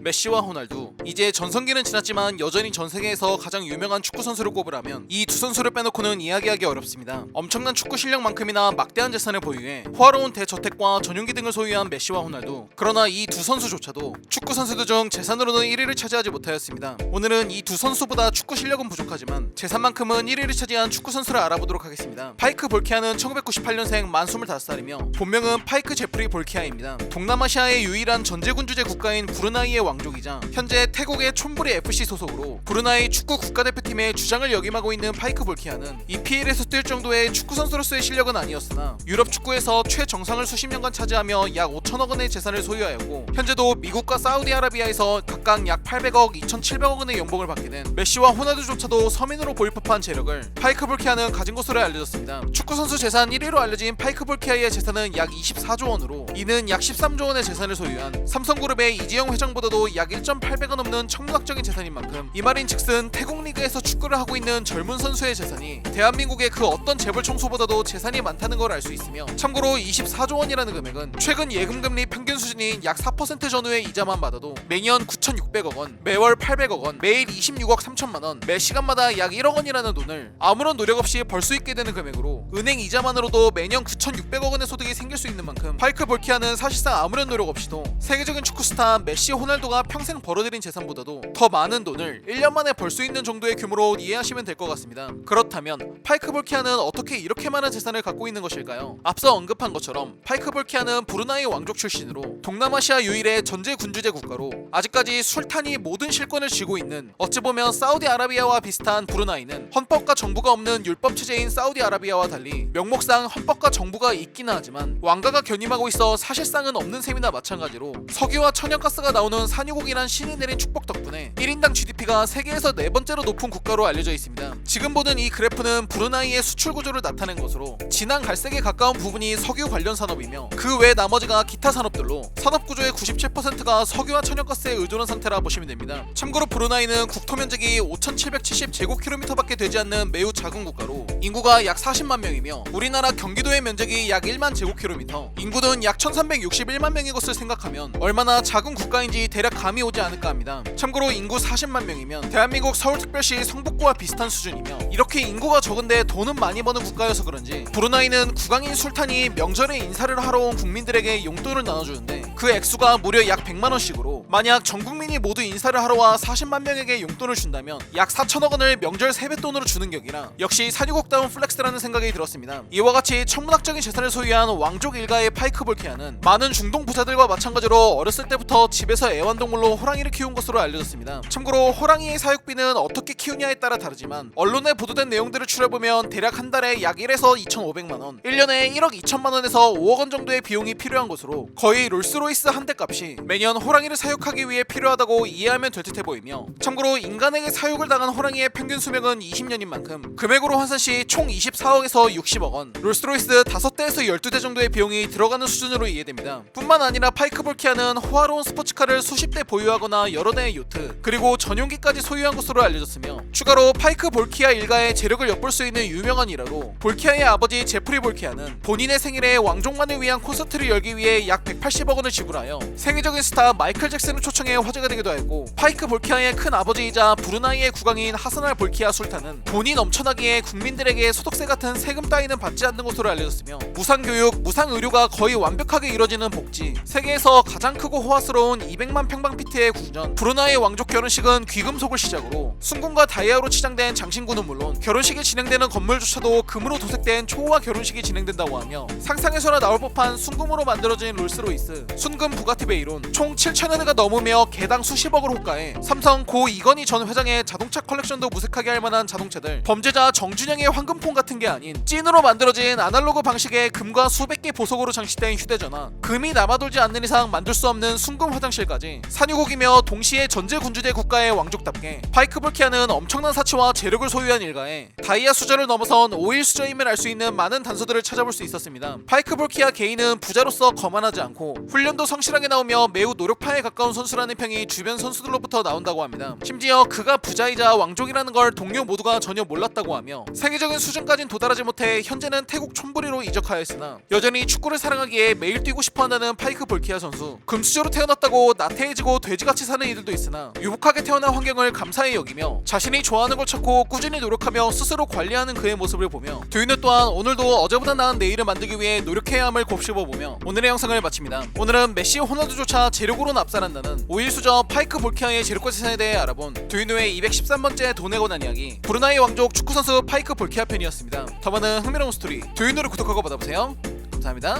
메시와 호날두. 이제 전성기는 지났지만 여전히 전 세계에서 가장 유명한 축구 선수를 꼽으라면 이 두 선수를 빼놓고는 이야기하기 어렵습니다. 엄청난 축구 실력만큼이나 막대한 재산을 보유해 호화로운 대저택과 전용기 등을 소유한 메시와 호날두. 그러나 이 두 선수조차도 축구 선수들 중 재산으로는 1위를 차지하지 못하였습니다. 오늘은 이 두 선수보다 축구 실력은 부족하지만 재산만큼은 1위를 차지한 축구 선수를 알아보도록 하겠습니다. 파이크 볼키아는 1998년생 만 25살이며 본명은 파이크 제프리 볼키아입니다. 동남아시아의 유일한 전제군주제 국가인 브루나이의 왕족이자 현재 태국의 촌부리 FC 소속으로 브루나이 축구 국가대표팀의 주장을 역임하고 있는 파이크 볼키아는 EPL에서 뛸 정도의 축구 선수로서의 실력은 아니었으나 유럽 축구에서 최정상을 수십 년간 차지하며 약 5천억 원의 재산을 소유하였고 현재도 미국과 사우디아라비아에서 각각 약 800억, 2,700억 원의 연봉을 받게 된 메시와 호날두조차도 서민으로 보일 법한 재력을 파이크 볼키아는 가진 것으로 알려졌습니다. 축구 선수 재산 1위로 알려진 파이크 볼키아의 재산은 약 24조 원으로 이는 약 13조 원의 재산을 소유한 삼성그룹의 이지영 회장보다도 약 1,800억 넘는 천문학적인 재산인 만큼 이 말인즉슨 태국 리그에서 축구를 하고 있는 젊은 선수의 재산이 대한민국의 그 어떤 재벌 총수보다도 재산이 많다는 걸 알 수 있으며, 참고로 24조 원이라는 금액은 최근 예금금리 평균 수준인 약 4% 전후의 이자만 받아도 매년 9,600억 원, 매월 800억 원, 매일 26억 3천만 원, 매 시간마다 약 1억 원이라는 돈을 아무런 노력 없이 벌 수 있게 되는 금액으로 은행 이자만으로도 매년 9,600억 원의 소득이 생길 수 있는 만큼 파이크 볼키아는 사실상 아무런 노력 없이도 세계적인 축구 스타 메시, 호날두가 평생 벌어들인 재산보다도 더 많은 돈을 1년 만에 벌 수 있는 정도의 규모로 이해하시면 될 것 같습니다. 그렇다면 파이크 볼키아는 어떻게 이렇게 많은 재산을 갖고 있는 것일까요? 앞서 언급한 것처럼 파이크 볼키아는 브루나이 왕족 출신으로 동남아시아 유일의 전제군주제 국가로 아직까지 술탄이 모든 실권을 쥐고 있는, 어찌 보면 사우디아라비아와 비슷한 브루나이는 헌법과 정부가 없는 율법 체제인 사우디아라비아와 달리 명목상 헌법과 정부가 있기는 하지만 왕가가 견임하고 있어 사실상은 없는 셈이나 마찬가지로 석유와 천연가스가 나오는 산유국이란 신이 내린 축복 덕분에 1인당 GDP가 세계에서 네 번째로 높은 국가로 알려져 있습니다. 지금 보는 이 그래프는 브루나이의 수출 구조를 나타낸 것으로 진한 갈색에 가까운 부분이 석유 관련 산업이며 그 외 나머지가 기타 산업들로 산업 구조의 97%가 석유와 천연가스에 의존한 상태라 보시면 됩니다. 참고로 브루나이는 국토 면적이 5,770제곱킬로미터밖에 되지 않는 매우 작은 국가로 인구가 약 40만 명이며 우리나라 경기도의 면적이 약 1만 제곱킬로미터, 인구는 약 1,361만 명의 것을 생각하면 얼마나 작은 국가인지 대략 감이 오지 않을까 합니다. 참고로 인구 40만 명이면 대한민국 서울특별시 성북구와 비슷한 수준이며, 이렇게 인구가 적은데 돈은 많이 버는 국가여서 그런지 브루나이는 국왕인 술탄이 명절에 인사를 하러 온 국민들에게 용돈을 나눠주는데 그 액수가 무려 약 100만원씩으로, 만약 전 국민이 모두 인사를 하러 와 40만 명에게 용돈을 준다면 약 4천억 원을 명절 세뱃돈으로 주는 격이라 역시 산유국다운 플렉스라는 생각이 들었습니다. 이와 같이 천문학적인 재산을 소유한 왕족 일가의 파이크 볼키아는 많은 중동 부자들과 마찬가지로 어렸을 때부터 집에서 애완동물로 호랑이를 키운 것으로 알려졌습니다. 참고로 호랑이의 사육비는 어떻게 키우냐에 따라 다르지만 언론에 보도된 내용들을 추려보면 대략 한 달에 약 1에서 2,500만원, 1년에 1억 2천만원에서 5억 원 정도의 비용이 필요한 것으로 거의 롤스로이스 한 대 값이 매년 호랑이를 사육하기 위해 필요하다고 이해하면 될 듯해 보이며, 참고로 인간에게 사육을 당한 호랑이의 평균 수명은 20년인 만큼 금액으로 환산시 총 24억에서 60억 원, 롤스로이스 5대에서 12대 정도의 비용이 들어가는 수준으로 이해됩니다. 뿐만 아니라 파이크 볼키아는 호화로운 스포츠카를 수십 대 보유하거나 여러 대의 요트, 그리고 전용기까지 소유한 것으로 알려졌으며, 추가로 파이크 볼키아 일가의 재력을 엿볼 수 있는 유명한 일화로 볼키아의 아버지 제프리 볼키아는 본인의 생일에 왕족만을 위한 콘서트를 열기 위해 약 180억 원을 지불하여 세계적인 스타 마이클 잭슨을 초청해 화제가 되기도 했고, 파이크 볼키아의 큰 아버지이자 브루나이의 국왕인 하산알 볼키아 술탄은 돈이 넘쳐나기에 국민들에게 소득세 같은 세금 따위는 받지 않는 것으로 알려졌으며, 무상교육, 무상의료가 거의 완벽하게 이뤄지는 복지, 세계에서 가장 크고 호화스러운 200만 평방피트의 궁전, 브루나이 왕족 결혼식은 귀금속을 시작으로 순금과 다이아로 치장된 장신구는 물론 결혼식이 진행되는 건물조차도 금으로 도색된 초호화 결혼식이 진행된다고 하며, 상상에서나 나올 법한 순금으로 만들어진 롤스로이스, 순금 부가티 베이론 총 7,000여 대가 넘으며 개당 수십억을 호가해 삼성 고 이건희 전 회장의 자동차 컬렉션도 무색하게 할 만한 자동차들, 범죄자 정준영의 황금폰 같은 게 아닌 찐으로 만들어진 아날로그 방식의 금과 수백 개 보석으로 장식된 휴대전화, 금이 남아돌지 않는 이상 만들 수 없는 순금 화장실까지 산유국이며 동시에 전제군주제 국가의 왕족답게 파이크 볼키아는 엄청난 사치와 재력을 소유한 일가에 다이아 수저를 넘어선 오일 수저임을 알 수 있는 많은 단서들을 찾아볼 수 있었습니다. 파이크 볼키아 개인은 부자로서 거만하지 않고 훈련도 성실하게 나오며 매우 노력파에 가까운 선수라는 평이 주변 선수들로부터 나온다고 합니다. 심지어 그가 부자이자 왕족이라는 걸 동료 모두가 전혀 몰랐다고 하며 세계적인 수준까진 도달하지 못해 현재는 태국 촌부리로 이적하였으나 여전히 축구를 사랑하기에 매일 뛰고 싶어한다는 파이크 볼키아 선수. 금수저로 태어났다고 나태해지고 돼지같이 사는 이들도 있으나 유복하게 태어난 환경을 감사히 여기며 자신이 좋아하는 걸 찾고 꾸준히 노력하며 스스로 관리하는 그의 모습을 보며 듀이누 또한 오늘도 어제보다 나은 내일을 만들기 위해 노력해야 함을 곱씹어보며 오늘의 영상을 마칩니다. 오늘은 메시, 호날두조차 재력으로는 압살한다는 5일 수저 파이크 볼키아의 재력과 세상에 대해 알아본 듀이누의 213번째 돈에 관한 이야기, 브루나이 왕족 축구선수 파이크 볼키아 편이었습니다. 더 많은 흥미로운 스토리 듀이누를 구독하고 받아보세요. 감사합니다.